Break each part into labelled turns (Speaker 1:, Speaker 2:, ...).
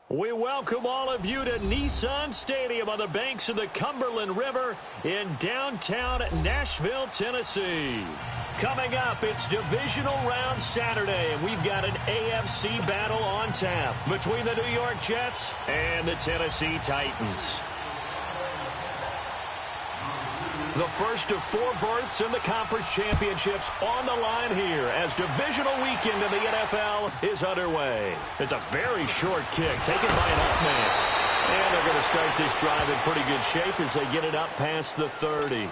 Speaker 1: We welcome all of you to Nissan Stadium on the banks of the Cumberland River in downtown Nashville, Tennessee. Coming up, it's Divisional Round Saturday, and we've got an AFC battle on tap between the New York Jets and the Tennessee Titans. The first of 4 berths in the conference championships on the line here as divisional weekend in the NFL is underway. It's a very short kick taken by an up man. And they're going to start this drive in pretty good shape as they get it up past the 30.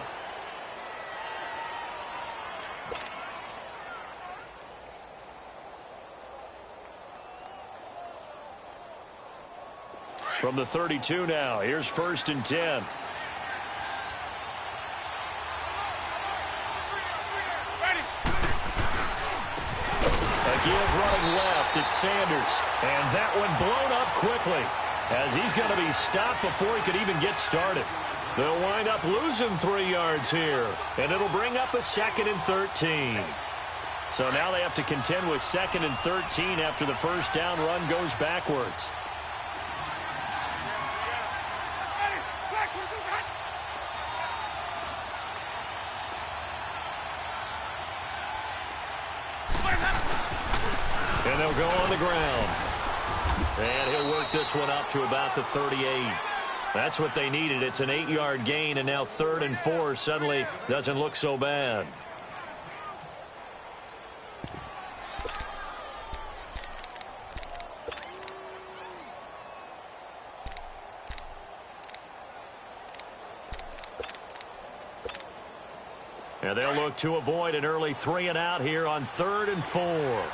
Speaker 1: From the 32 now, here's 1st and 10. Give running left, it's Sanders. And that one blown up quickly as he's going to be stopped before he could even get started. They'll wind up losing 3 yards here, and it'll bring up a 2nd and 13. So now they have to contend with 2nd and 13 after the first down run goes backwards. And they'll go on the ground. And he'll work this one up to about the 38. That's what they needed. It's an 8-yard gain, and now 3rd and 4 suddenly doesn't look so bad. And they'll look to avoid an early 3 and out here on 3rd and 4.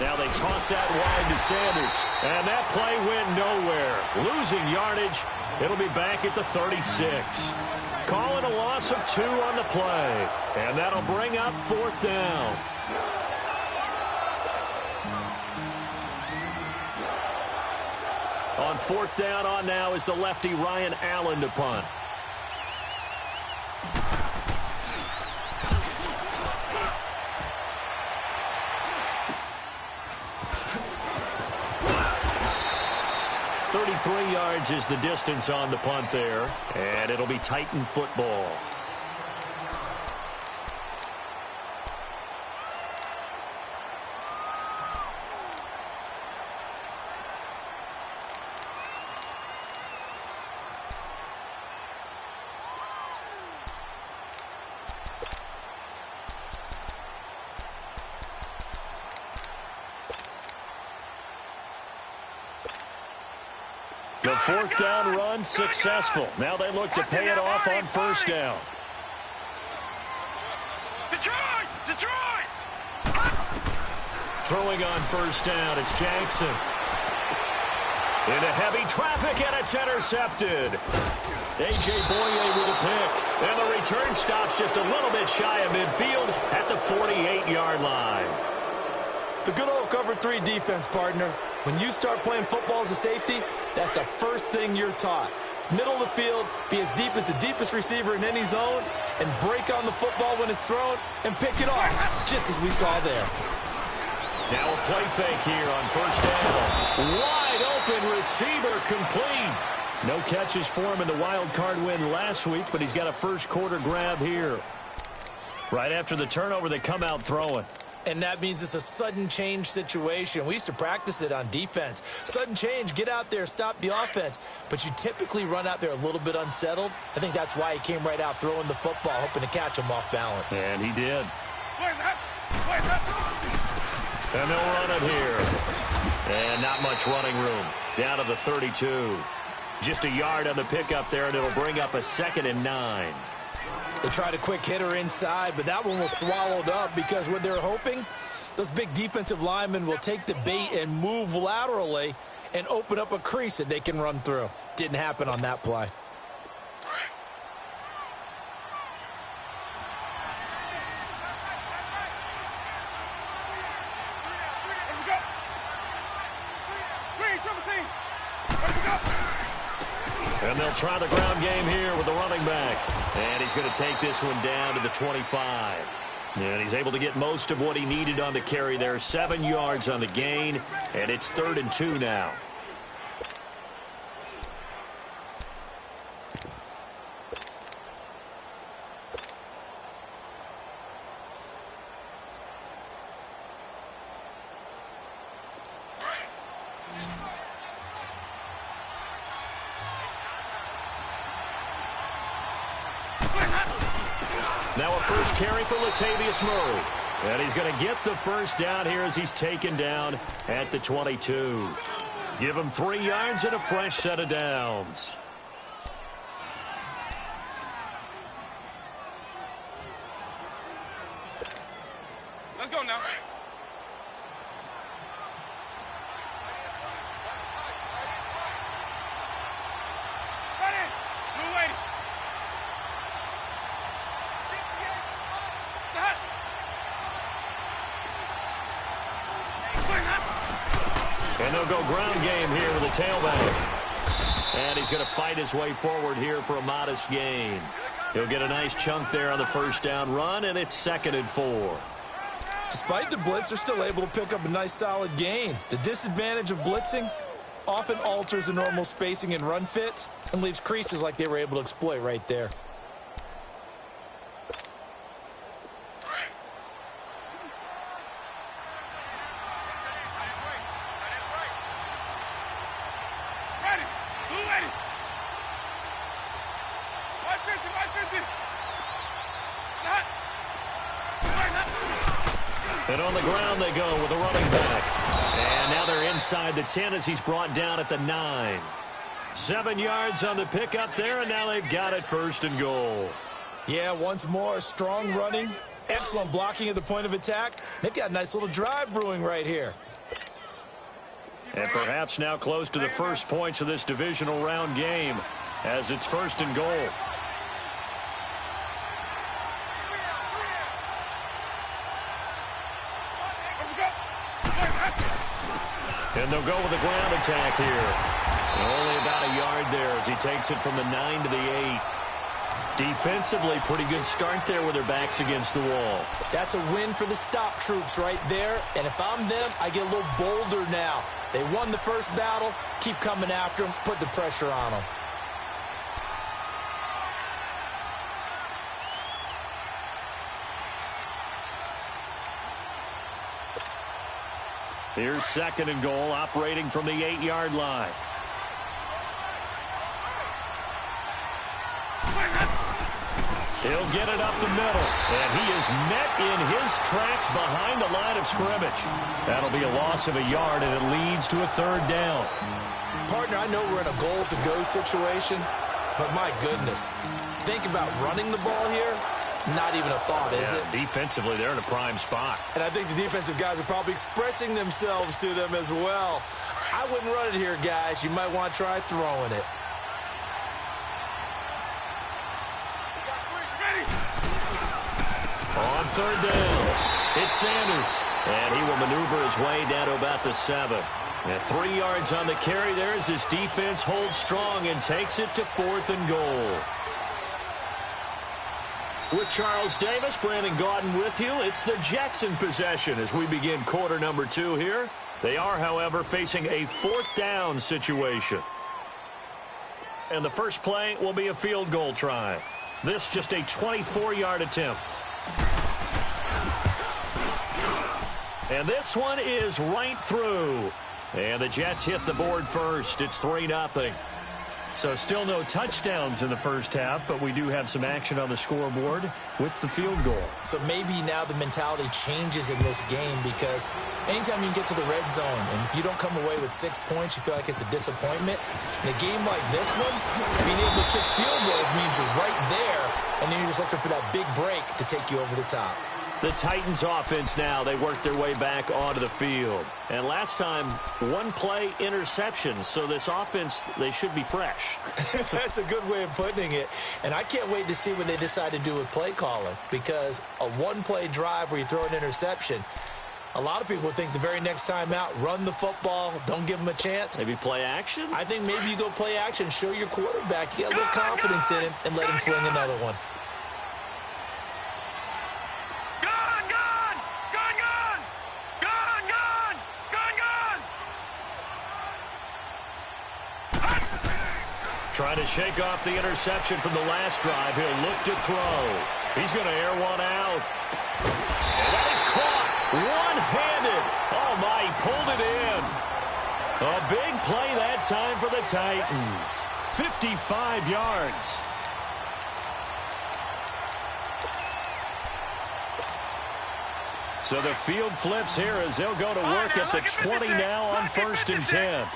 Speaker 1: Now they toss that wide to Sanders. And that play went nowhere. Losing yardage. It'll be back at the 36. Call it a loss of 2 on the play. And that'll bring up 4th down. On 4th down on now is the lefty Ryan Allen to punt. .33 yards is the distance on the punt there, and it'll be Titan football. The 4th down run successful. Now they look to pay it off on 1st down. Detroit! Throwing on 1st down, it's Jackson. Into heavy traffic, and it's intercepted. A.J. Boye with a pick. And the return stops just a little bit shy of midfield at the 48-yard line.
Speaker 2: The good old cover 3 defense, partner. When you start playing football as a safety, that's the first thing you're taught. Middle of the field, be as deep as the deepest receiver in any zone, and break on the football when it's thrown, and pick it off, just as we saw there.
Speaker 1: Now a play fake here on 1st down. Wide open receiver complete. No catches for him in the wild card win last week, but he's got a first quarter grab here. Right after the turnover, they come out throwing.
Speaker 2: And that means it's a sudden change situation. We used to practice it on defense. Sudden change, get out there, stop the offense. But you typically run out there a little bit unsettled. I think that's why he came right out throwing the football, hoping to catch him off balance.
Speaker 1: And he did. And they'll run it here. And not much running room. Down to the 32. Just a yard on the pickup there, and it'll bring up a 2nd and 9.
Speaker 2: They tried a quick hitter inside, but that one was swallowed up because what they're hoping, those big defensive linemen will take the bait and move laterally and open up a crease that they can run through. Didn't happen on that play.
Speaker 1: And they'll try the ground game here with the running back. And he's going to take this one down to the 25. And he's able to get most of what he needed on the carry there. 7 yards on the gain, and it's 3rd and 2 now. Now a first carry for Latavius Murray. And he's going to get the first down here as he's taken down at the 22. Give him 3 yards and a fresh set of downs.
Speaker 3: Let's go now.
Speaker 1: And they'll go ground game here with a tailback. And he's going to fight his way forward here for a modest gain. He'll get a nice chunk there on the first down run, and it's 2nd and 4.
Speaker 2: Despite the blitz, they're still able to pick up a nice solid gain. The disadvantage of blitzing often alters the normal spacing and run fits and leaves creases like they were able to exploit right there.
Speaker 1: And on the ground they go with a running back. And now they're inside the 10 as he's brought down at the 9. 7 yards on the pickup there, and now they've got it 1st and goal.
Speaker 2: Yeah, once more, strong running, excellent blocking at the point of attack. They've got a nice little drive brewing right here.
Speaker 1: And perhaps now close to the first points of this divisional round game as it's 1st and goal. And they'll go with a ground attack here. And only about a yard there as he takes it from the 9 to the 8. Defensively, pretty good start there with their backs against the wall.
Speaker 2: That's a win for the stop troops right there. And if I'm them, I get a little bolder now. They won the first battle. Keep coming after them. Put the pressure on them.
Speaker 1: Here's 2nd and goal, operating from the 8-yard line. He'll get it up the middle, and he is met in his tracks behind the line of scrimmage. That'll be a loss of a yard, and it leads to a 3rd down.
Speaker 2: Partner, I know we're in a goal-to-go situation, but my goodness, think about running the ball here. Not even a thought, is it?
Speaker 1: Defensively, they're in a prime spot.
Speaker 2: And I think the defensive guys are probably expressing themselves to them as well. I wouldn't run it here, guys. You might want to try throwing it.
Speaker 1: On 3rd down, it's Sanders. And he will maneuver his way down to about the 7. And 3 yards on the carry there as his defense holds strong and takes it to 4th and goal. With Charles Davis, Brandon Gaudin with you. It's the Jets in possession as we begin quarter number 2 here. They are, however, facing a 4th down situation. And the first play will be a field goal try. This just a 24-yard attempt. And this one is right through. And the Jets hit the board first. It's 3-0. So still no touchdowns in the first half, but we do have some action on the scoreboard with the field goal.
Speaker 2: So maybe now the mentality changes in this game because anytime you can get to the red zone, and if you don't come away with 6 points, you feel like it's a disappointment. In a game like this one, being able to kick field goals means you're right there, and then you're just looking for that big break to take you over the top.
Speaker 1: The Titans offense now, they work their way back onto the field. And last time, 1 play interception. So this offense, they should be fresh.
Speaker 2: That's a good way of putting it. And I can't wait to see what they decide to do with play calling. Because a 1-play drive where you throw an interception, A lot of people think the very next time out, run the football, don't give him a chance.
Speaker 1: Maybe play action?
Speaker 2: I think maybe you go play action, show your quarterback, get a little confidence in him, and let him fling another one.
Speaker 1: Trying to shake off the interception from the last drive. He'll look to throw. He's going to air one out. And that is caught one-handed. Oh, my, he pulled it in. A big play that time for the Titans. 55 yards. So the field flips here as they'll go to work at the 20 now on 1st and 10.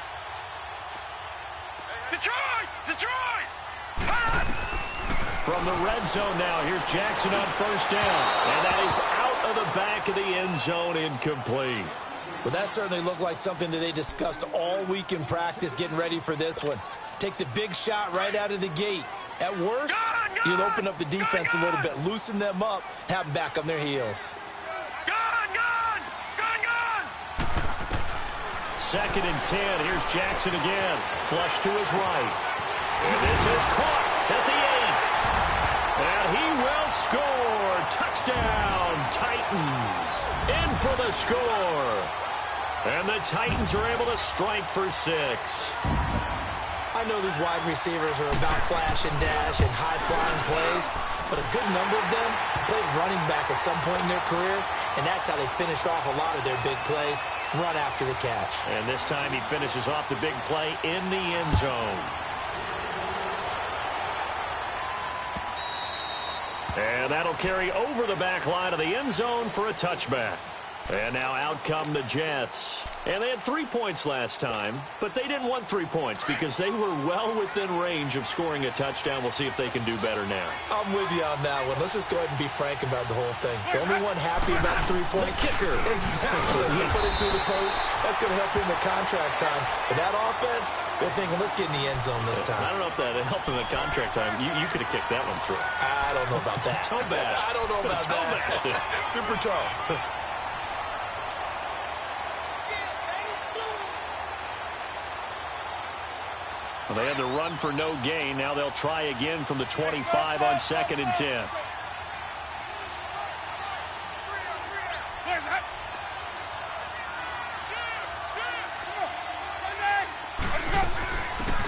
Speaker 1: From the red zone now, here's Jackson on 1st down. And that is out of the back of the end zone, incomplete.
Speaker 2: Well, that certainly looked like something that they discussed all week in practice getting ready for this one. Take the big shot right out of the gate. At worst, you'll open up the defense a little bit, loosen them up, have them back on their heels.
Speaker 1: 2nd and 10. Here's Jackson again. Flush to his right. And this is caught at the 8. And he will score. Touchdown, Titans. In for the score. And the Titans are able to strike for 6.
Speaker 2: I know these wide receivers are about flash and dash and high-flying plays, but a good number of them played running back at some point in their career, and that's how they finish off a lot of their big plays, run after the catch.
Speaker 1: And this time he finishes off the big play in the end zone. And that'll carry over the back line of the end zone for a touchback. And now out come the Jets. And they had 3 points last time, but they didn't want 3 points because they were well within range of scoring a touchdown. We'll see if they can do better now.
Speaker 2: I'm with you on that one. Let's just go ahead and be frank about the whole thing. The only one happy about the 3-point
Speaker 1: kicker.
Speaker 2: Exactly. He put it through the post. That's going to help him at contract time. But that offense, they're thinking, let's get in the end zone this time.
Speaker 1: I don't know if that helped him at contract time. You could have kicked that one through.
Speaker 2: I don't know about that.
Speaker 1: Toe bash.
Speaker 2: I don't know about that. Super toe.
Speaker 1: Well, they had to run for no gain. Now they'll try again from the 25 on 2nd and 10.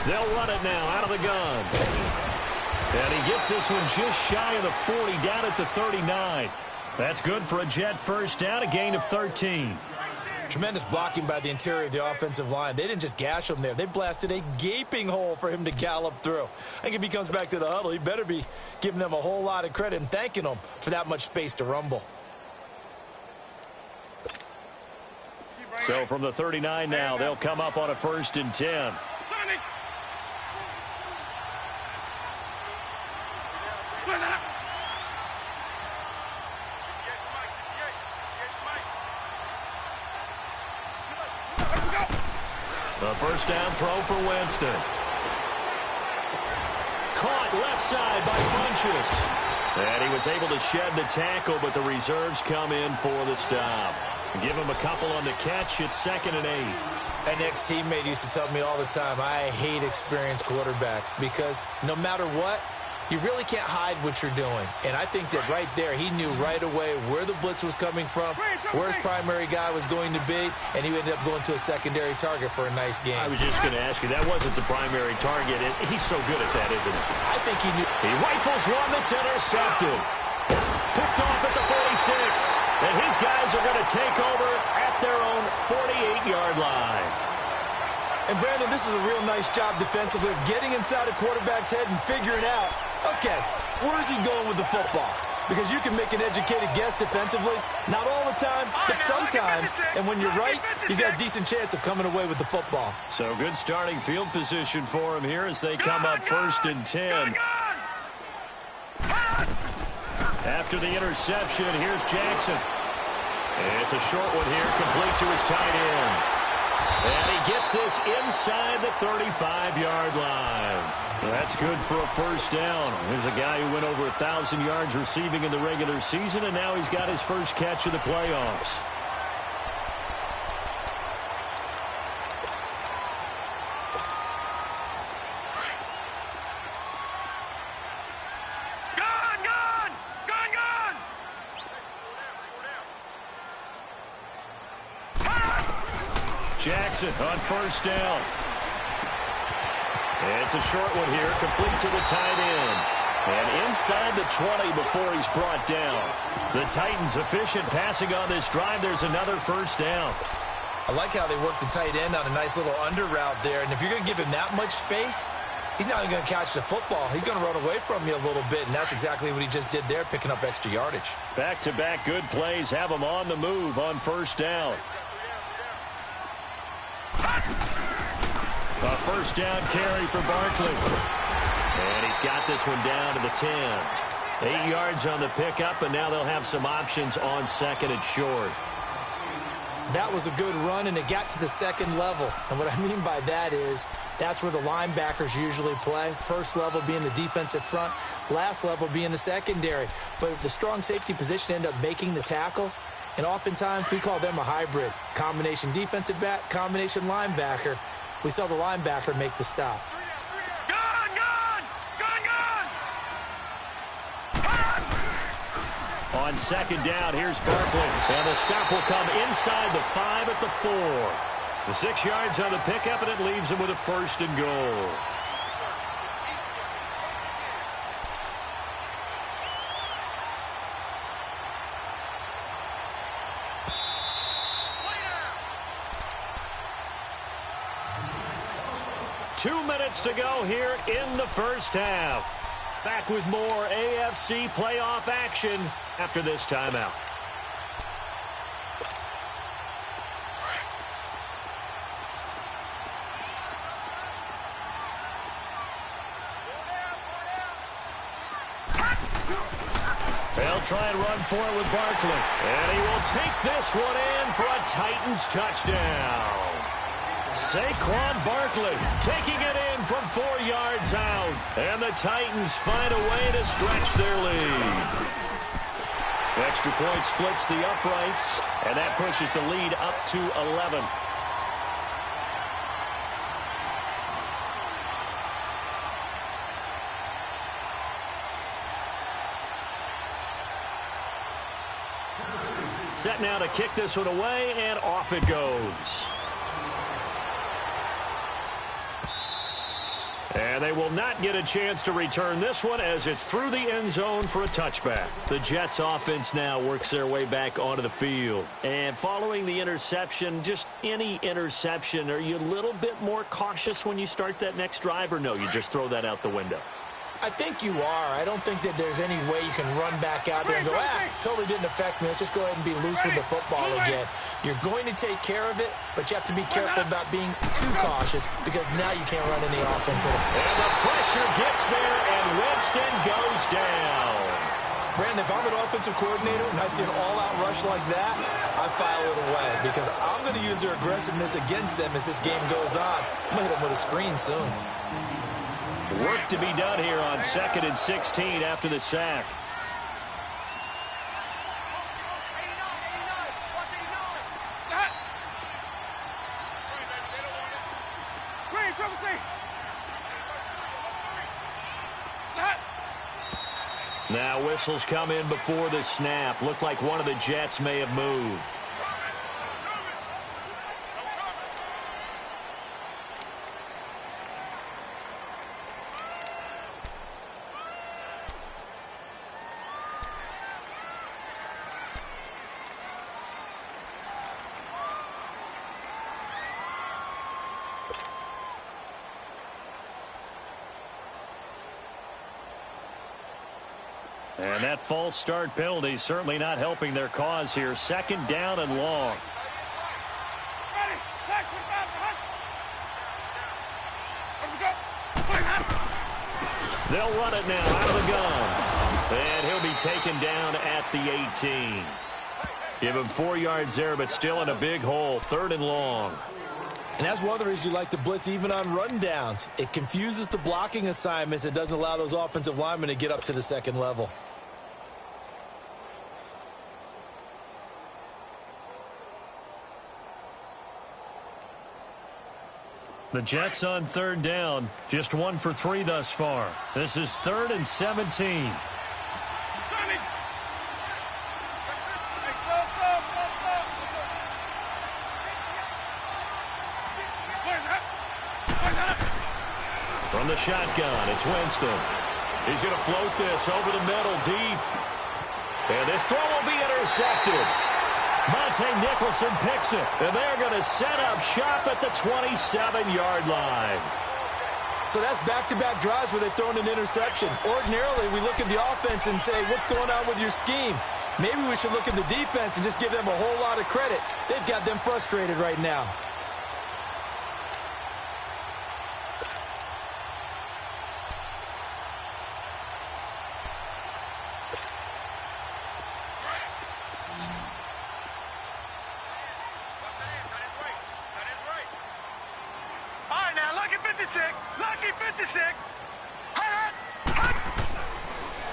Speaker 1: They'll run it now out of the gun. And he gets this one just shy of the 40, down at the 39. That's good for a Jet first down, a gain of 13.
Speaker 2: Tremendous blocking by the interior of the offensive line. They didn't just gash him there. They blasted a gaping hole for him to gallop through. I think if he comes back to the huddle, he better be giving them a whole lot of credit and thanking them for that much space to rumble.
Speaker 1: So from the 39 now, they'll come up on a 1st and 10. A 1st down throw for Winston. Caught left side by Funchess. And he was able to shed the tackle, but the reserves come in for the stop. Give him a couple on the catch. It's 2nd and 8.
Speaker 2: An ex-teammate used to tell me all the time, I hate experienced quarterbacks because no matter what, you really can't hide what you're doing. And I think that right there, he knew right away where the blitz was coming from, where his primary guy was going to be, and he ended up going to a secondary target for a nice game.
Speaker 1: I was just going to ask you, that wasn't the primary target. He's so good at that, isn't he?
Speaker 2: I think he knew.
Speaker 1: He rifles one that's intercepted. Picked off at the 46. And his guys are going to take over at their own 48-yard line.
Speaker 2: And, Brandon, this is a real nice job defensively of getting inside a quarterback's head and figuring out, okay, where's he going with the football? Because you can make an educated guess defensively. Not all the time, but sometimes. And when you're right, you got a decent chance of coming away with the football.
Speaker 1: So good starting field position for him here as they come up 1st and 10. After the interception, here's Jackson. It's a short one here, complete to his tight end. And he gets this inside the 35-yard line. That's good for a 1st down. Here's a guy who went over 1,000 yards receiving in the regular season, and now he's got his first catch of the playoffs. Jackson on first down. It's a short one here, complete to the tight end. And inside the 20 before he's brought down. The Titans efficient passing on this drive. There's another first down.
Speaker 2: I like how they work the tight end on a nice little under route there. And if you're going to give him that much space, he's not even going to catch the football. He's going to run away from you a little bit, and that's exactly what he just did there, picking up extra yardage.
Speaker 1: Back-to-back good plays have him on the move on first down. A first down carry for Barkley. And he's got this one down to the 10. 8 yards on the pickup, and now they'll have some options on second and short.
Speaker 2: That was a good run, and it got to the second level. And what I mean by that is that's where the linebackers usually play. First level being the defensive front, last level being the secondary. But the strong safety position ended up making the tackle, and oftentimes we call them a hybrid. Combination defensive back, combination linebacker. We saw the linebacker make the stop.
Speaker 1: On second down, here's Barkley. And the stop will come inside the 5 at the 4. The 6 yards on the pickup, and it leaves him with a first and goal. Two minutes to go here in the first half. Back with more AFC playoff action after this timeout. They'll try and run for it with Barkley. And he will take this one in for a Titans touchdown. Saquon Barkley taking it in from 4 yards out. And the Titans find a way to stretch their lead. Extra point splits the uprights, and that pushes the lead up to 11. Set now to kick this one away, and off it goes. And they will not get a chance to return this one as it's through the end zone for a touchback. The Jets offense now works their way back onto the field. And following the interception, just any interception, are you a little bit more cautious when you start that next drive, or no, you just throw that out the window?
Speaker 2: I think you are. I don't think that there's any way you can run back out there and go, totally didn't affect me. Let's just go ahead and be loose with the football again. You're going to take care of it, but you have to be careful about being too cautious because now you can't run any offense.
Speaker 1: And the pressure gets there, and Winston goes down.
Speaker 2: Brandon, if I'm an offensive coordinator and I see an all-out rush like that, I file it away because I'm going to use their aggressiveness against them as this game goes on. I'm going to hit them with a screen soon.
Speaker 1: Work to be done here on 2nd and 16 after the sack. Now whistles come in before the snap. Looked like one of the Jets may have moved. And that false start penalty certainly not helping their cause here. 2nd down and long. They'll run it now out of the gun. And he'll be taken down at the 18. Give him 4 yards there, but still in a big hole. 3rd and long.
Speaker 2: And that's one of the reasons you like to blitz even on rundowns. It confuses the blocking assignments. It doesn't allow those offensive linemen to get up to the second level.
Speaker 1: The Jets on 3rd down. Just 1 for 3 thus far. This is 3rd and 17. From the shotgun, it's Winston. He's going to float this over the middle deep. And this throw will be intercepted. Monte Nicholson picks it. And they're going to set up shop at the 27-yard line.
Speaker 2: So that's back-to-back drives where they've thrown an interception. Ordinarily, we look at the offense and say, what's going on with your scheme? Maybe we should look at the defense and just give them a whole lot of credit. They've got them frustrated right now.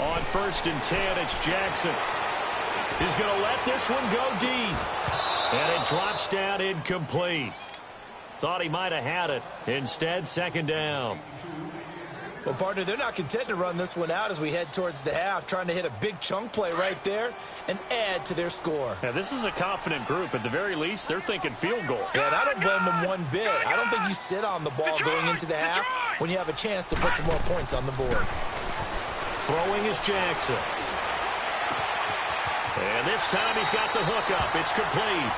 Speaker 1: On 1st and 10, it's Jackson. He's going to let this one go deep. And it drops down incomplete. Thought he might have had it. Instead, 2nd down.
Speaker 2: Well, partner, they're not content to run this one out as we head towards the half, trying to hit a big chunk play right there and add to their score.
Speaker 4: Yeah, this is a confident group. At the very least, they're thinking field goal.
Speaker 2: Yeah, and I don't blame them one bit. I don't think you sit on the ball going into the half when you have a chance to put some more points on the board.
Speaker 1: Throwing is Jackson. And this time he's got the hook up. It's complete.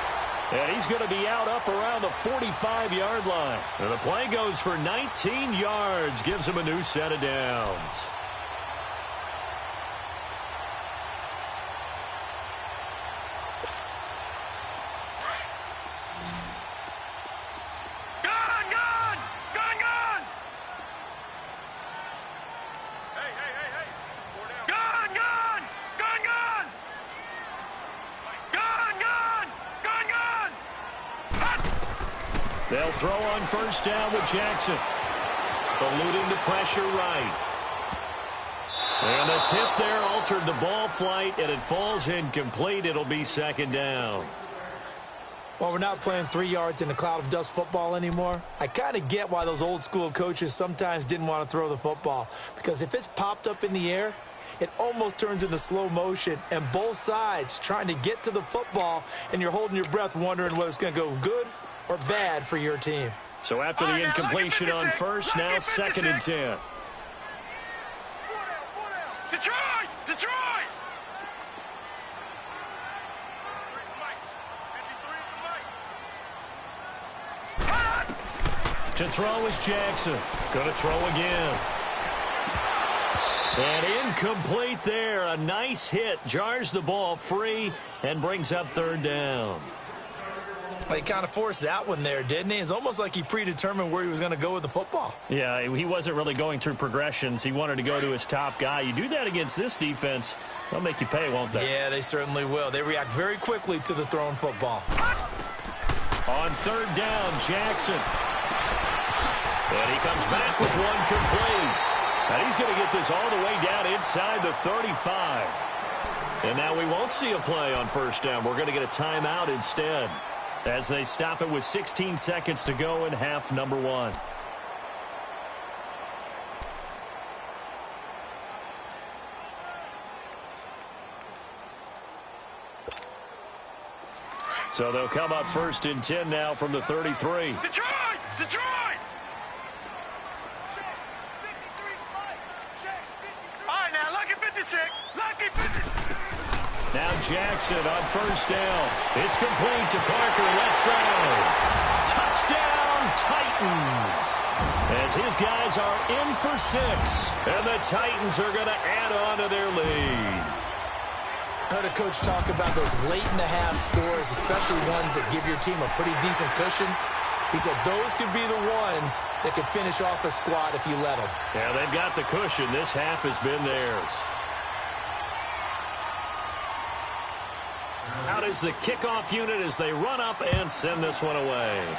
Speaker 1: And he's going to be out up around the 45-yard line. And the play goes for 19 yards. Gives him a new set of downs. They'll throw on 1st down with Jackson. Eluding the pressure right. And the tip there altered the ball flight, and it falls incomplete. It'll be 2nd down.
Speaker 2: Well, we're not playing 3 yards in a cloud of dust football anymore. I kind of get why those old school coaches sometimes didn't want to throw the football. Because if it's popped up in the air, it almost turns into slow motion. And both sides trying to get to the football, and you're holding your breath wondering whether it's going to go good or bad for your team.
Speaker 1: So after the incompletion on 1st, now 2nd and 10.
Speaker 3: Detroit!
Speaker 1: To throw is Jackson. Going to throw again. And incomplete there. A nice hit. Jars the ball free and brings up 3rd down.
Speaker 2: He kind of forced that one there, didn't he? It's almost like he predetermined where he was going to go with the football.
Speaker 4: Yeah, he wasn't really going through progressions. He wanted to go to his top guy. You do that against this defense, they'll make you pay, won't they?
Speaker 2: Yeah, they certainly will. They react very quickly to the thrown football.
Speaker 1: On 3rd down, Jackson. And he comes back with one complete. And he's going to get this all the way down inside the 35. And now we won't see a play on 1st down. We're going to get a timeout instead, as they stop it with 16 seconds to go in half number 1. So they'll come up 1st and 10 now from the 33.
Speaker 3: Detroit! All right, now, lucky 56. Lucky 56.
Speaker 1: Now Jackson on 1st down. It's complete to Parker, left side. Touchdown, Titans. As his guys are in for 6. And the Titans are going to add on to their lead.
Speaker 2: I heard a coach talk about those late-in-the-half scores, especially ones that give your team a pretty decent cushion. He said those could be the ones that could finish off a squad if you let them.
Speaker 1: Yeah, they've got the cushion. This half has been theirs. Out is the kickoff unit as they run up and send this one away.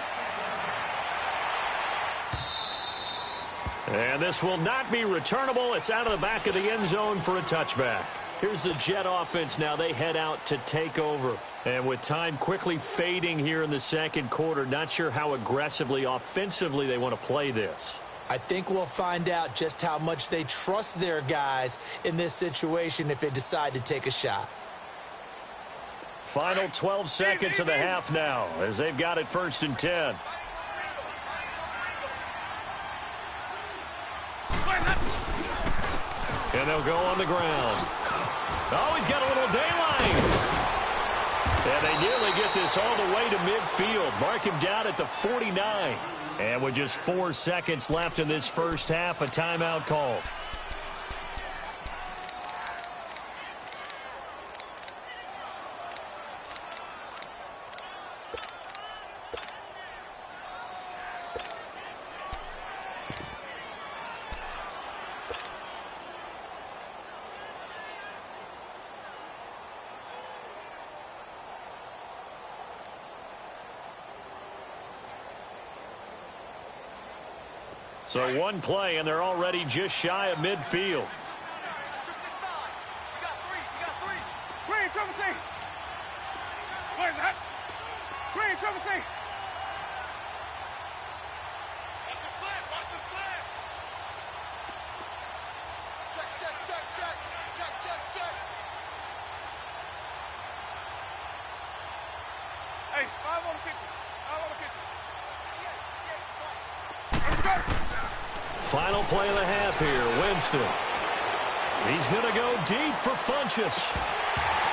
Speaker 1: And this will not be returnable. It's out of the back of the end zone for a touchback. Here's the Jet offense now. They head out to take over. And with time quickly fading here in the 2nd quarter, not sure how aggressively, offensively they want to play this.
Speaker 2: I think we'll find out just how much they trust their guys in this situation if they decide to take a shot.
Speaker 1: Final 12 seconds of the half now as they've got it 1st and 10. And they'll go on the ground. Oh, he's got a little daylight. And they nearly get this all the way to midfield. Mark him down at the 49. And with just 4 seconds left in this first half, a timeout called. So one play, and they're already just shy of midfield.
Speaker 3: Green, triple C. Where's that? Green, triple C. Watch the slant, watch the slant. Check, check, check, check. Check, check, check. Hey, 5 on the 50. 5 on the 50. Let's go.
Speaker 1: Final play of the half here, Winston. He's going to go deep for Funchess.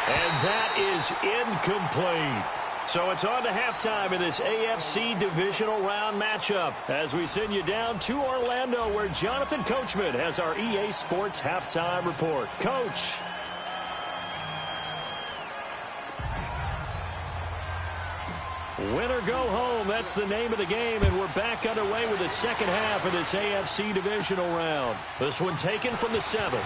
Speaker 1: And that is incomplete. So it's on to halftime in this AFC Divisional Round matchup as we send you down to Orlando where Jonathan Coachman has our EA Sports Halftime Report. Coach. Win or go home, that's the name of the game, and we're back underway with the second half of this AFC Divisional Round. This one taken from the 7.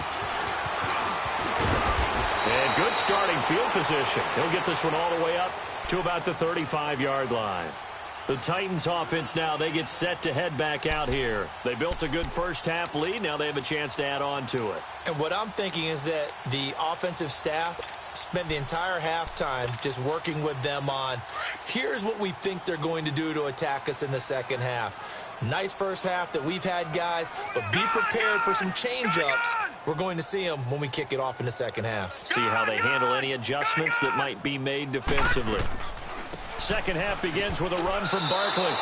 Speaker 1: And good starting field position. He'll get this one all the way up to about the 35-yard line. The Titans offense now, they get set to head back out here. They built a good first half lead. Now they have a chance to add on to it.
Speaker 2: And what I'm thinking is that the offensive staff spent the entire halftime just working with them on, here's what we think they're going to do to attack us in the second half. Nice first half that we've had, guys, but be prepared for some change-ups. We're going to see them when we kick it off in the second half.
Speaker 1: See how they handle any adjustments that might be made defensively. Second half begins with a run from Barkley.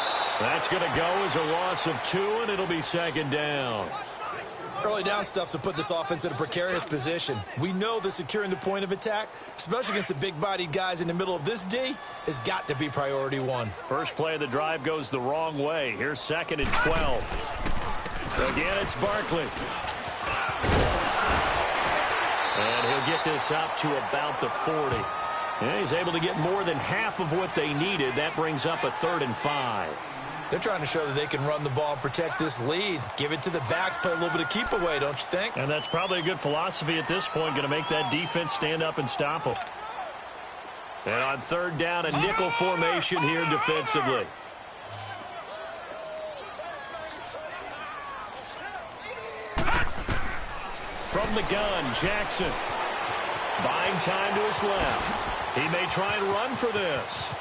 Speaker 1: That's going to go as a loss of 2, and it'll be second down.
Speaker 2: Early down stuff to put this offense in a precarious position. We know that securing the point of attack, especially against the big-bodied guys in the middle of this D, has got to be priority 1.
Speaker 1: First play of the drive goes the wrong way. Here's 2nd and 12. Again, it's Barkley. And he'll get this up to about the 40. And he's able to get more than half of what they needed. That brings up a 3rd and 5.
Speaker 2: They're trying to show that they can run the ball and protect this lead. Give it to the backs, play a little bit of keep away, don't you think?
Speaker 1: And that's probably a good philosophy at this point, going to make that defense stand up and stop them. And on 3rd down, a nickel formation here defensively. From the gun, Jackson. Buying time to his left. He may try and run for this.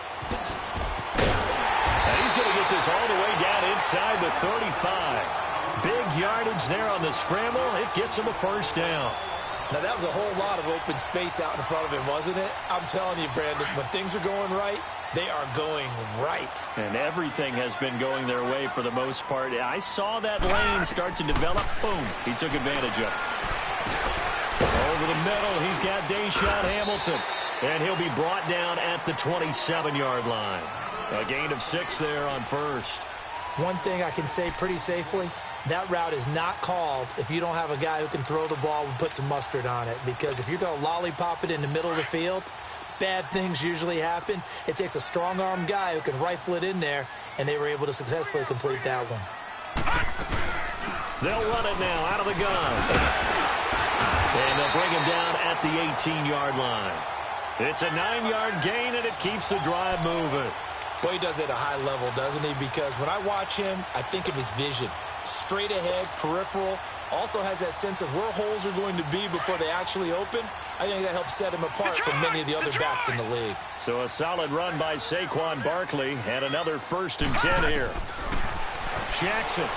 Speaker 1: And he's going to get this all the way down inside the 35. Big yardage there on the scramble. It gets him a first down.
Speaker 2: Now, that was a whole lot of open space out in front of him, wasn't it? I'm telling you, Brandon, when things are going right, they are going right.
Speaker 1: And everything has been going their way for the most part. I saw that lane start to develop. Boom. He took advantage of it. Over the middle, he's got Deshaun Hamilton. And he'll be brought down at the 27-yard line. A gain of 6 there on first.
Speaker 2: One thing I can say pretty safely, that route is not called if you don't have a guy who can throw the ball and put some mustard on it. Because if you're going to lollipop it in the middle of the field, bad things usually happen. It takes a strong-armed guy who can rifle it in there, and they were able to successfully complete that one.
Speaker 1: They'll run it now out of the gun. And they'll bring him down at the 18-yard line. It's a 9-yard gain, and it keeps the drive moving.
Speaker 2: Boy, he does it at a high level, doesn't he? Because when I watch him, I think of his vision. Straight ahead, peripheral, also has that sense of where holes are going to be before they actually open. I think that helps set him apart from many of the other backs in the league.
Speaker 1: So a solid run by Saquon Barkley, and another 1st and 10 here. Jackson.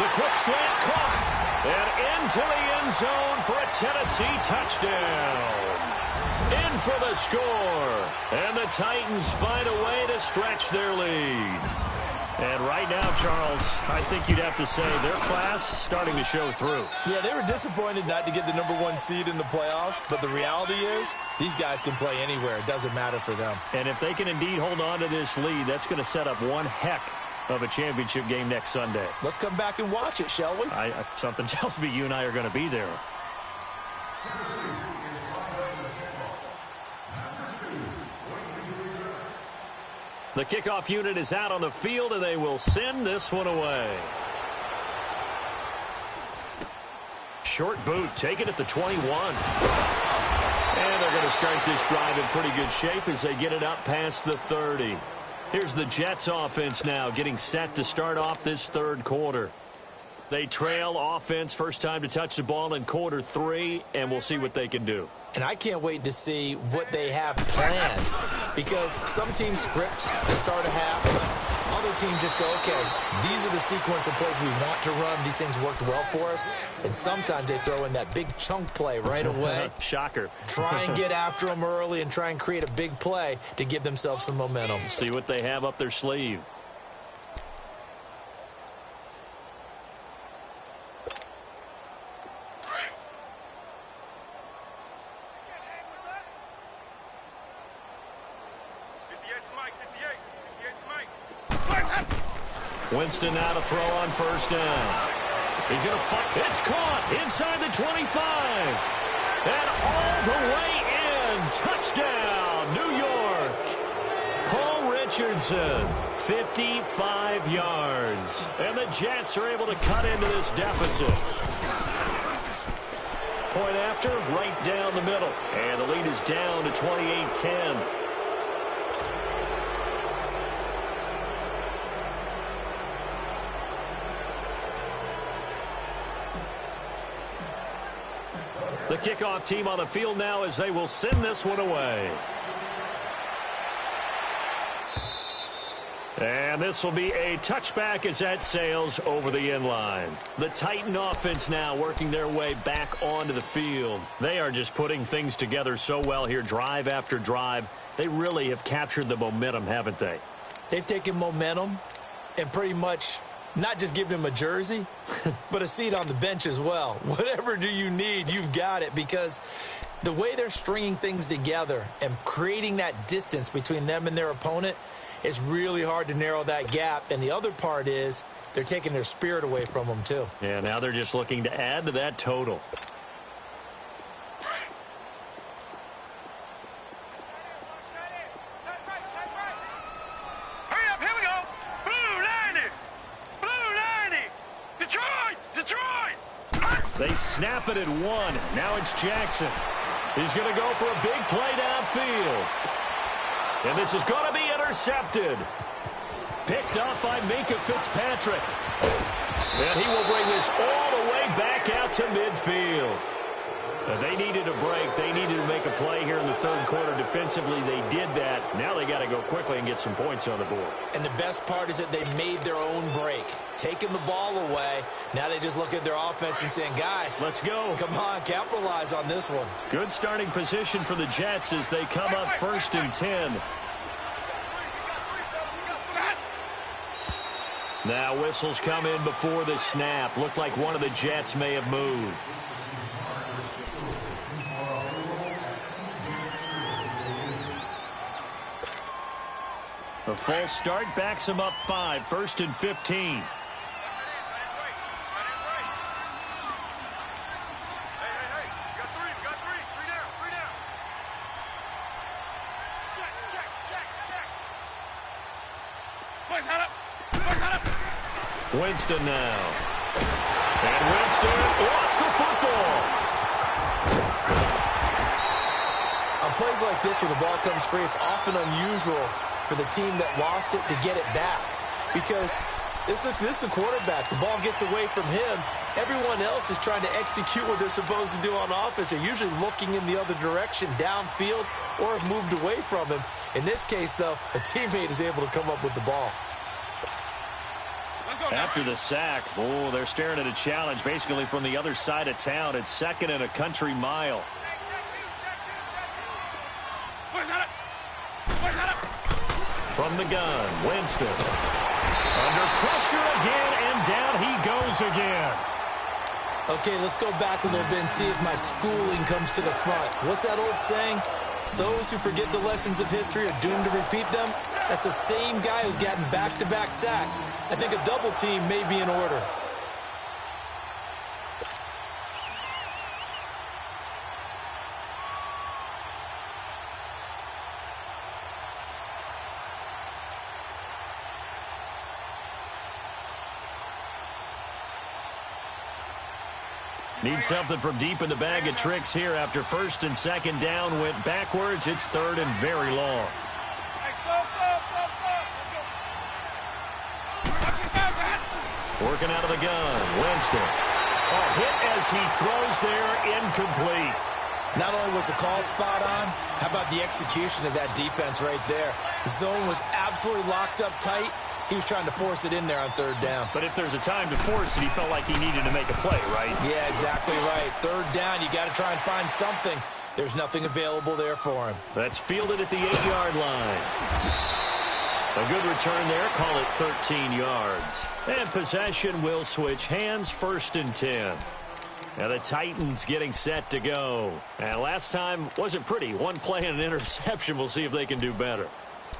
Speaker 1: The quick slant caught, and into the end zone for a Tennessee touchdown. In for the score, and the Titans find a way to stretch their lead.
Speaker 4: And right now, Charles, I think you'd have to say their class starting to show through.
Speaker 2: Yeah, they were disappointed not to get the #1 seed in the playoffs, but the reality is these guys can play anywhere. It doesn't matter for them.
Speaker 4: And if they can indeed hold on to this lead, that's going to set up one heck of a championship game next Sunday.
Speaker 2: Let's come back and watch it, shall we?
Speaker 4: Something tells me you and I are going to be there. The kickoff unit is out on the field, and they will send this one away. Short boot, take it at the 21. And they're going to start this drive in pretty good shape as they get it up past the 30. Here's the Jets offense now getting set to start off this third quarter. They trail offense, first time to touch the ball in quarter 3, and we'll see what they can do.
Speaker 2: And I can't wait to see what they have planned, because some teams script to start a half. Other teams just go, okay, these are the sequence of plays we want to run. These things worked well for us. And sometimes they throw in that big chunk play right away.
Speaker 4: Shocker.
Speaker 2: Try and get after them early and try and create a big play to give themselves some momentum.
Speaker 4: See what they have up their sleeve. Winston now to throw on first down. He's going to fight. It's caught inside the 25. And all the way in. Touchdown, New York. Paul Richardson, 55 yards. And the Jets are able to cut into this deficit. Point after, right down the middle. And the lead is down to 28-10. The kickoff team on the field now as they will send this one away. And this will be a touchback as that sails over the end line. The Titan offense now working their way back onto the field. They are just putting things together so well here, drive after drive. They really have captured the momentum, haven't they?
Speaker 2: They've taken momentum and pretty much not just give him a jersey, but a seat on the bench as well. Whatever do you need, you've got it, because the way they're stringing things together and creating that distance between them and their opponent, it's really hard to narrow that gap. And the other part is they're taking their spirit away from them, too.
Speaker 4: Yeah, now they're just looking to add to that total. They snap it at 1. Now it's Jackson. He's going to go for a big play downfield. And this is going to be intercepted. Picked up by Minkah Fitzpatrick. And he will bring this all the way back out to midfield. They needed a break. They needed to make a play here in the third quarter. Defensively, they did that. Now they got to go quickly and get some points on the board.
Speaker 2: And the best part is that they made their own break. Taking the ball away. Now they just look at their offense and saying, guys,
Speaker 4: let's go.
Speaker 2: Come on, capitalize on this one.
Speaker 4: Good starting position for the Jets as they come up 1st and 10. Now whistles come in before the snap. Looked like one of the Jets may have moved. A full start backs him up 5, 1st and 15. Winston now. And Winston lost the football.
Speaker 2: On plays like this where the ball comes free, it's often unusual for the team that lost it to get it back, because this is the quarterback. The ball gets away from him. Everyone else is trying to execute what they're supposed to do on offense. They're usually looking in the other direction, downfield, or have moved away from him. In this case, though, a teammate is able to come up with the ball.
Speaker 4: After the sack, they're staring at a challenge basically from the other side of town. It's 2nd and a country mile. From the gun, Winston.
Speaker 1: Under pressure again, and down he goes again.
Speaker 2: Okay, let's go back a little bit and see if my schooling comes to the front. What's that old saying? Those who forget the lessons of history are doomed to repeat them. That's the same guy who's gotten back-to-back sacks. I think a double team may be in order.
Speaker 1: Need something from deep in the bag of tricks here after first and second down went backwards. It's third and very long. Working out of the gun, Winston. A hit as he throws there, incomplete.
Speaker 2: Not only was the call spot on, how about the execution of that defense right there? The zone was absolutely locked up tight. He was trying to force it in there on third down.
Speaker 1: But if there's a time to force it, he felt like he needed to make a play, right?
Speaker 2: Yeah, exactly right. Third down, you got to try and find something. There's nothing available there for him.
Speaker 1: That's fielded at the 8-yard line. A good return there. Call it 13 yards. And possession will switch hands, first and 10. Now the Titans getting set to go. And last time wasn't pretty. One play and an interception. We'll see if they can do better.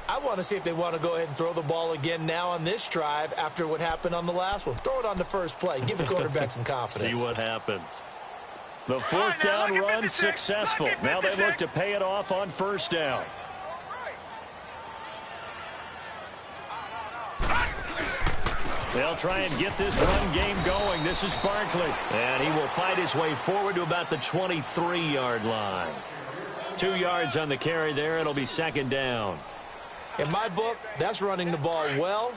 Speaker 2: I want to see if they want to go ahead and throw the ball again now on this drive after what happened on the last one. Throw it on the first play. Give the quarterback some confidence.
Speaker 1: See what happens. The fourth down run successful. Now they look to pay it off on first down. They'll try and get this run game going. This is Barkley. And he will fight his way forward to about the 23-yard line. 2 yards on the carry there. It'll be second down.
Speaker 2: In my book, that's running the ball well,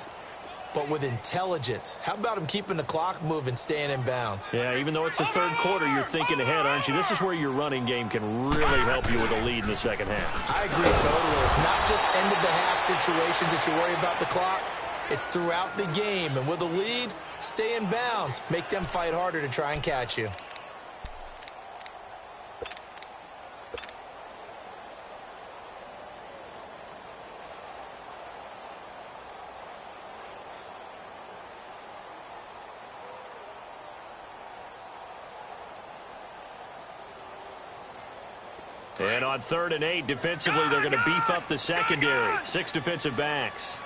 Speaker 2: but with intelligence. How about him keeping the clock moving, staying in bounds?
Speaker 1: Yeah, even though it's the third quarter, you're thinking ahead, aren't you? This is where your running game can really help you with a lead in the second half.
Speaker 2: I agree totally. It's not just end-of-the-half situations that you worry about the clock. It's throughout the game. And with a lead, stay in bounds. Make them fight harder to try and catch you.
Speaker 1: And on 3rd and 8, defensively, they're going to beef up the secondary. 6 defensive backs.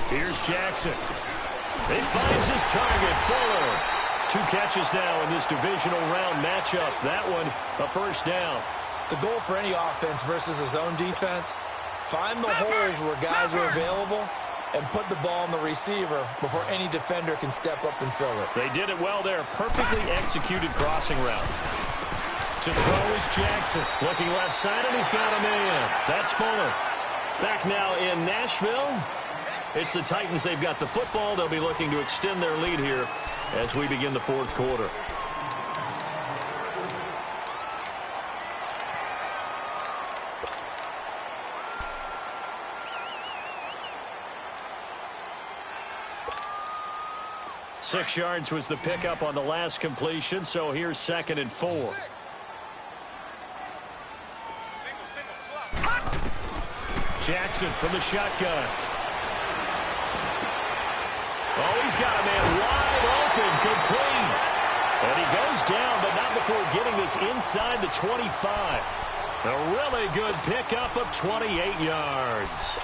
Speaker 1: Here's Jackson. He finds his target, Fuller. 2 catches now in this divisional round matchup. That one, a first down.
Speaker 2: The goal for any offense versus a zone defense, find the holes where guys are available and put the ball on the receiver before any defender can step up and fill it.
Speaker 1: They did it well there. Perfectly executed crossing route. To throw is Jackson. Looking left side, and he's got a man. That's Fuller. Back now in Nashville. It's the Titans. They've got the football. They'll be looking to extend their lead here as we begin the fourth quarter. Six yards was the pickup on the last completion, so here's 2nd and 4. Jackson from the shotgun. Oh, he's got a man wide open, complete. And he goes down, but not before getting this inside the 25. A really good pickup of 28 yards.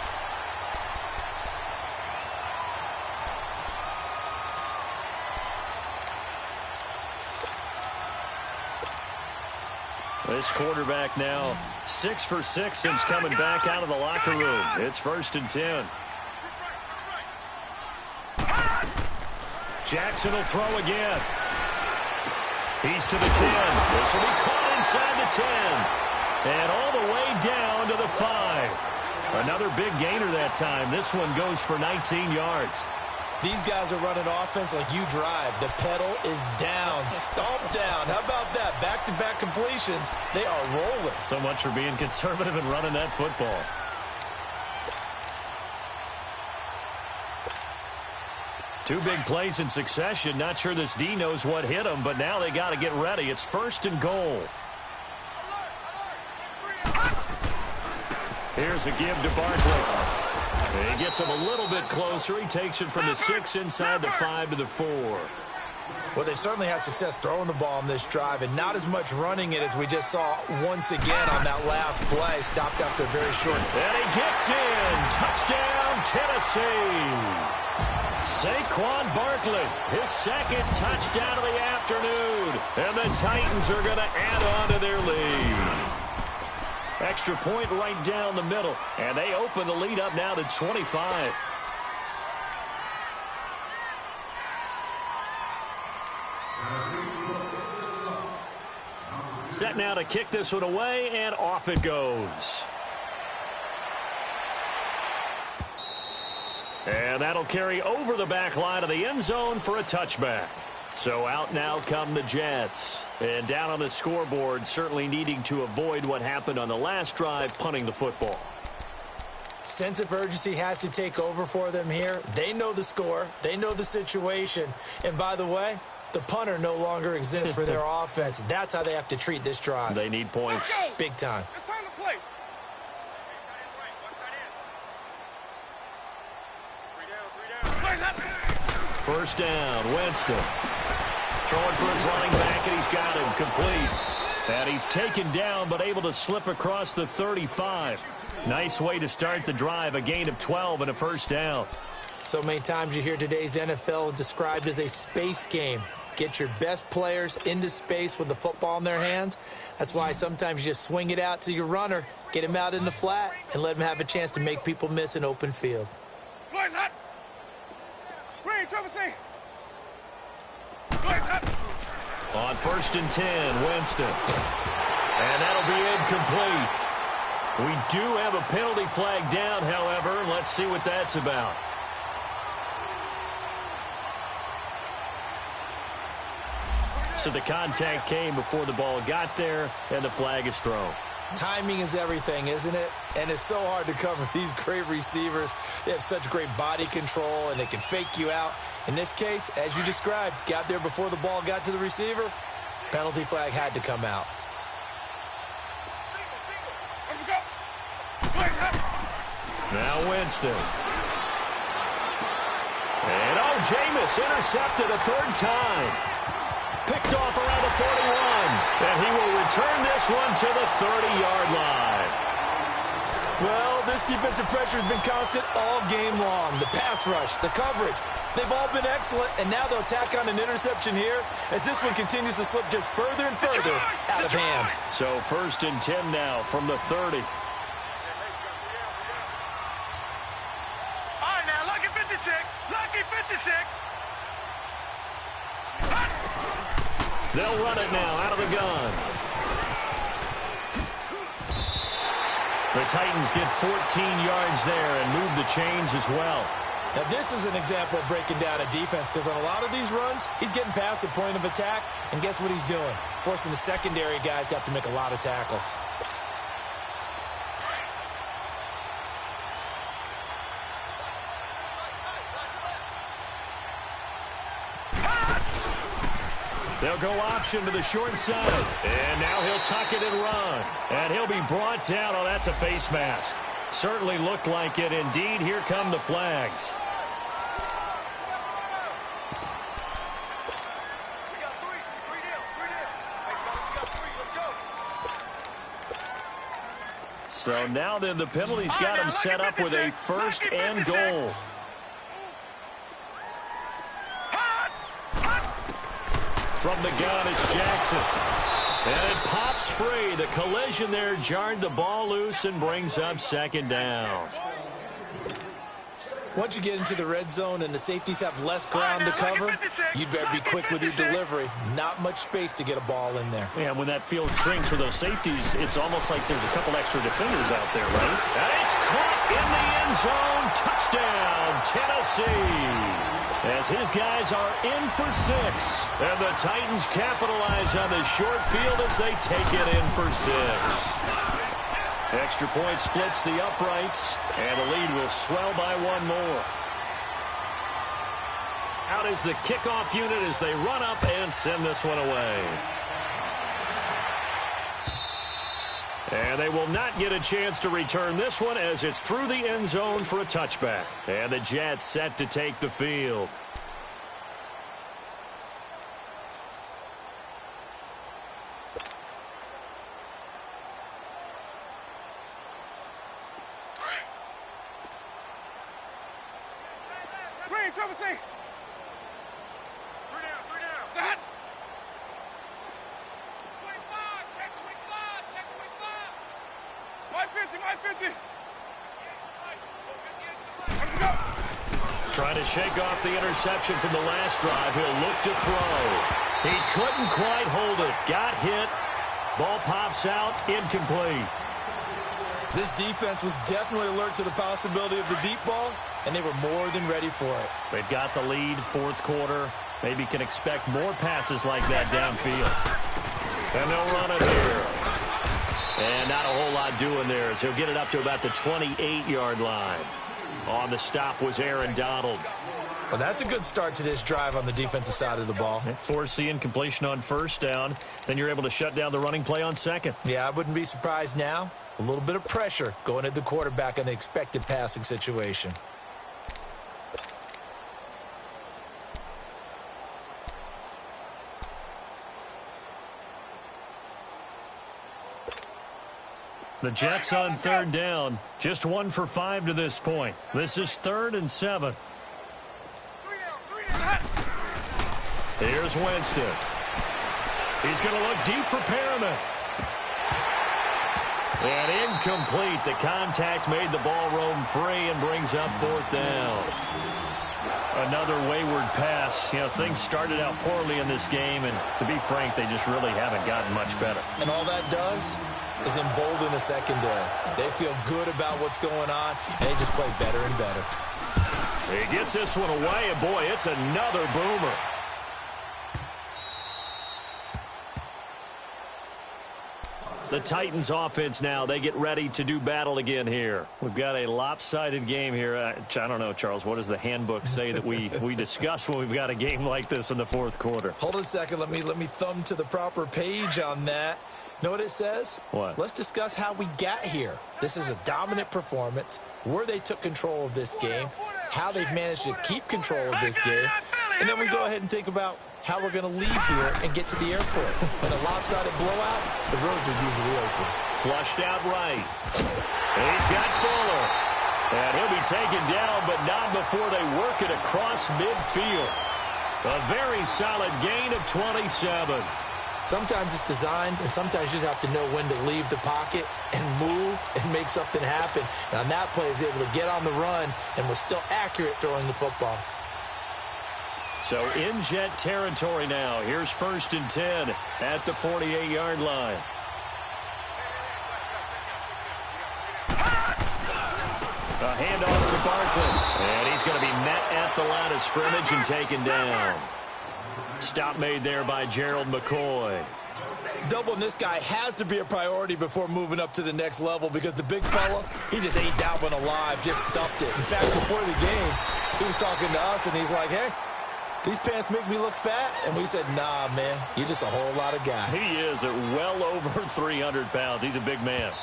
Speaker 1: This quarterback now 6 for 6 since coming back out of the locker room. It's 1st and 10. Jackson will throw again. He's to the 10. This will be caught inside the 10. And all the way down to the 5. Another big gainer that time. This one goes for 19 yards.
Speaker 2: These guys are running offense like you drive. The pedal is down. Stomp down. How about that? Back-to-back completions. They are rolling.
Speaker 1: So much for being conservative and running that football. Two big plays in succession. Not sure this D knows what hit him, but now they got to get ready. It's 1st and goal. Here's a give to Barkley. He gets him a little bit closer. He takes it from the 6 inside the 5 to the 4.
Speaker 2: Well, they've certainly had success throwing the ball on this drive, and not as much running it as we just saw once again on that last play. Stopped after a very short.
Speaker 1: And he gets in. Touchdown, Tennessee. Saquon Barkley, his second touchdown of the afternoon. And the Titans are going to add on to their lead. Extra point right down the middle. And they open the lead up now to 25. Set now to kick this one away, and off it goes. And that'll carry over the back line of the end zone for a touchback. So out now come the Jets. And down on the scoreboard, certainly needing to avoid what happened on the last drive, punting the football.
Speaker 2: Sense of urgency has to take over for them here. They know the score. They know the situation. And by the way, the punter no longer exists for their offense. That's how they have to treat this drive.
Speaker 1: They need points.
Speaker 2: Big time.
Speaker 3: It's time to play.
Speaker 1: First down, Winston. Throwing for his running back, and he's got him complete. And he's taken down, but able to slip across the 35. Nice way to start the drive, a gain of 12 and a first down.
Speaker 2: So many times you hear today's NFL described as a space game. Get your best players into space with the football in their hands. That's why sometimes you just swing it out to your runner, get him out in the flat, and let him have a chance to make people miss an open field.
Speaker 3: Boys hot. Green, trouble C. Boys hot.
Speaker 1: On 1st and 10, Winston. And that'll be incomplete. We do have a penalty flag down, however. Let's see what that's about. So the contact came before the ball got there, and the flag is thrown.
Speaker 2: Timing is everything, isn't it? And it's so hard to cover these great receivers. They have such great body control, and they can fake you out. In this case, as you described, got there before the ball got to the receiver. Penalty flag had to come out.
Speaker 1: Now Winston. And Jameis intercepted a third time. Picked off around the 41. And he will return this one to the 30-yard line.
Speaker 2: Well, this defensive pressure has been constant all game long. The pass rush, the coverage, they've all been excellent, and now they'll tack on an interception here as this one continues to slip just further and further out of hand.
Speaker 1: So 1st and 10 now from the 30.
Speaker 3: All right, now, lucky 56. Lucky 56.
Speaker 1: They'll run it now out of the gun. The Titans get 14 yards there and move the chains as well.
Speaker 2: Now, this is an example of breaking down a defense because on a lot of these runs, he's getting past the point of attack, and guess what he's doing? Forcing the secondary guys to have to make a lot of tackles.
Speaker 1: They'll go option to the short side. And now he'll tuck it and run. And he'll be brought down. Oh, that's a face mask. Certainly looked like it. Indeed, here come the flags. So now then the penalty's got him set up with a 1st and goal. From the gun, it's Jackson. And it pops free. The collision there jarred the ball loose and brings up 2nd down.
Speaker 2: Once you get into the red zone and the safeties have less ground to cover, you'd better be quick with your delivery. Not much space to get a ball in there.
Speaker 1: Yeah, when that field shrinks for those safeties, it's almost like there's a couple extra defenders out there, right? And it's caught in the end zone. Touchdown, Tennessee. As his guys are in for 6. And the Titans capitalize on the short field as they take it in for 6. Extra point splits the uprights, and the lead will swell by 1 more. Out is the kickoff unit as they run up and send this one away. And they will not get a chance to return this one as it's through the end zone for a touchback. And the Jets set to take the field.
Speaker 3: Green, trouble C. 3 down, 3 down. That. 25, check 25, check 25. My 50, my 50.
Speaker 1: Trying to shake off the interception from the last drive. He'll look to throw. He couldn't quite hold it. Got hit. Ball pops out. Incomplete.
Speaker 2: This defense was definitely alert to the possibility of the deep ball, and they were more than ready for it.
Speaker 1: They've got the lead, fourth quarter. Maybe can expect more passes like that downfield. And they'll run it here. And not a whole lot doing there as he'll get it up to about the 28-yard line. On the stop was Aaron Donald.
Speaker 2: Well, that's a good start to this drive on the defensive side of the ball.
Speaker 1: Force the incompletion on first down. Then you're able to shut down the running play on second.
Speaker 2: Yeah, I wouldn't be surprised now. A little bit of pressure going at the quarterback in an expected passing situation.
Speaker 1: The Jets on third down. Just 1 for 5 to this point. This is 3rd and 7. Here's Winston. He's going to look deep for Perriman. And incomplete. The contact made the ball roam free and brings up 4th down. Another wayward pass. You know, things started out poorly in this game, and to be frank, they just really haven't gotten much better.
Speaker 2: And all that does is embolden the secondary. They feel good about what's going on, and they just play better and better.
Speaker 1: He gets this one away, and boy, it's another boomer. The Titans offense now, they get ready to do battle again here. We've got a lopsided game here. I don't know, Charles, what does the handbook say that we discuss when we've got a game like this in the fourth quarter?
Speaker 2: Hold on a second. Let me thumb to the proper page on that. Know what it says?
Speaker 1: What?
Speaker 2: Let's discuss how we got here. This is a dominant performance, where they took control of this game, how they've managed to keep control of this game, and then we go ahead and think about how we're going to leave here and get to the airport. In a lopsided blowout, the roads are usually open.
Speaker 1: Flushed out right. He's got Fuller. And he'll be taken down, but not before they work it across midfield. A very solid gain of 27.
Speaker 2: Sometimes it's designed, and sometimes you just have to know when to leave the pocket and move and make something happen. And on that play, he was able to get on the run and was still accurate throwing the football.
Speaker 1: So in Jet territory now. Here's 1st and 10 at the 48-yard line. A handoff to Barkley. And he's going to be met at the line of scrimmage and taken down. Stop made there by Gerald McCoy.
Speaker 2: Doubling this guy has to be a priority before moving up to the next level, because the big fella, he just ate that one alive, just stuffed it. In fact, before the game, he was talking to us, and he's like, hey, these pants make me look fat. And we said, nah, man, you're just a whole lot of guy.
Speaker 1: He is at well over 300 pounds. He's a big man.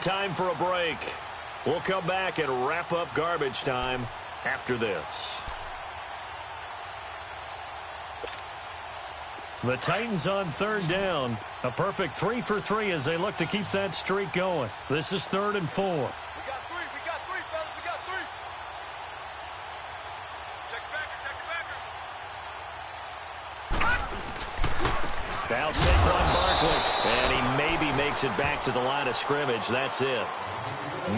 Speaker 1: Time for a break. We'll come back and wrap up garbage time after this. The Titans on third down. A perfect 3 for 3 as they look to keep that streak going. This is 3rd and 4.
Speaker 3: We got 3, fellas, we got 3. Check your backer.
Speaker 1: Now Saquon Barkley. And he maybe makes it back to the line of scrimmage. That's it.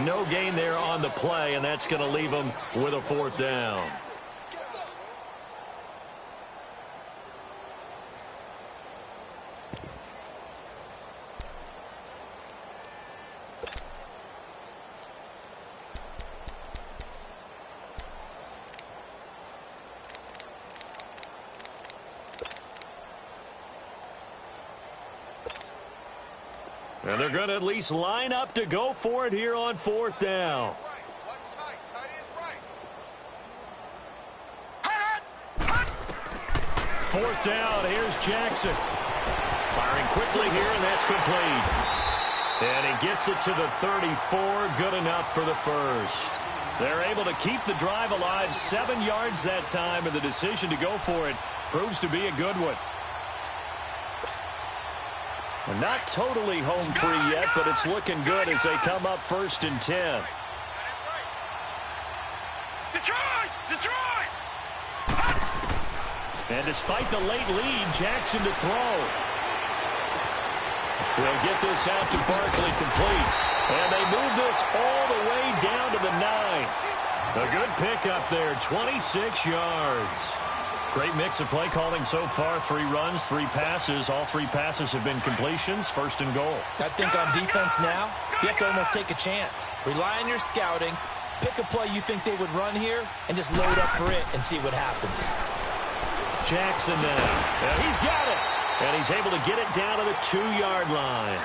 Speaker 1: No gain there on the play, and that's going to leave him with a 4th down. And they're going to at least line up to go for it here on 4th down. 4th down. Here's Jackson. Firing quickly here, and that's complete. And he gets it to the 34. Good enough for the first. They're able to keep the drive alive. 7 yards that time, and the decision to go for it proves to be a good one. Not totally home free yet, but it's looking good as they come up 1st and 10.
Speaker 3: Detroit!
Speaker 1: And despite the late lead, Jackson to throw. He'll get this out to Barkley complete. And they move this all the way down to the 9. A good pickup there, 26 yards. Great mix of play calling so far. 3 runs, 3 passes. All 3 passes have been completions. 1st and goal.
Speaker 2: I think on defense now, you have to almost take a chance. Rely on your scouting. Pick a play you think they would run here and just load up for it and see what happens.
Speaker 1: Jackson now. And he's got it. And he's able to get it down to the 2-yard line.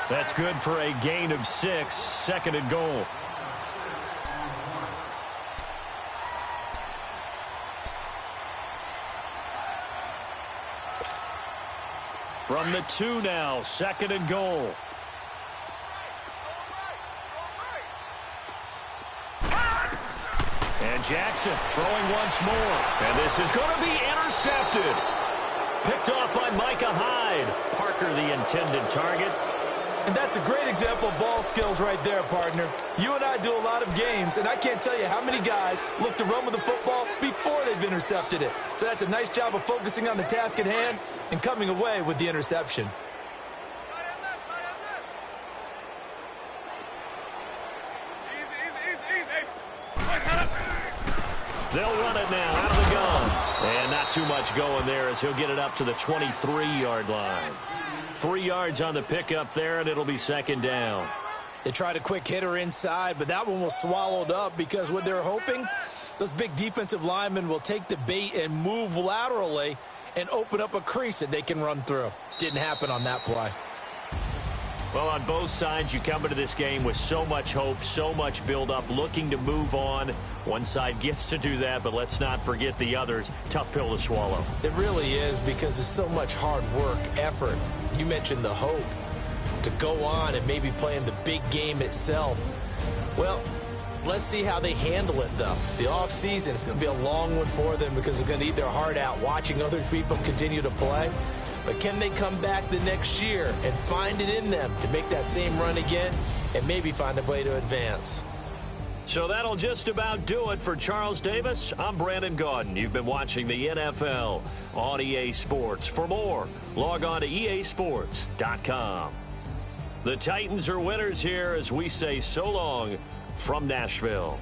Speaker 1: That's good for a gain of 6. 2nd and goal. From the 2 now, 2nd and goal. And Jackson throwing once more. And this is going to be intercepted. Picked off by Micah Hyde. Parker the intended target.
Speaker 2: And that's a great example of ball skills right there, partner. You and I do a lot of games, and I can't tell you how many guys look to run with the football before they've intercepted it. So that's a nice job of focusing on the task at hand and coming away with the interception.
Speaker 1: They'll run it now out of the gun. And not too much going there as he'll get it up to the 23-yard line. 3 yards on the pickup there, and it'll be 2nd down.
Speaker 2: They tried a quick hitter inside, but that one was swallowed up because what they're hoping, those big defensive linemen will take the bait and move laterally and open up a crease that they can run through. Didn't happen on that play.
Speaker 1: Well, on both sides, you come into this game with so much hope, so much build-up, looking to move on. One side gets to do that, but let's not forget the others. Tough pill to swallow.
Speaker 2: It really is because there's so much hard work, effort. You mentioned the hope to go on and maybe play in the big game itself. Well, let's see how they handle it, though. The offseason is going to be a long one for them because they're going to eat their heart out watching other people continue to play. But can they come back the next year and find it in them to make that same run again and maybe find a way to advance?
Speaker 1: So that'll just about do it for Charles Davis. I'm Brandon Gaudin. You've been watching the NFL on EA Sports. For more, log on to easports.com. The Titans are winners here as we say so long from Nashville.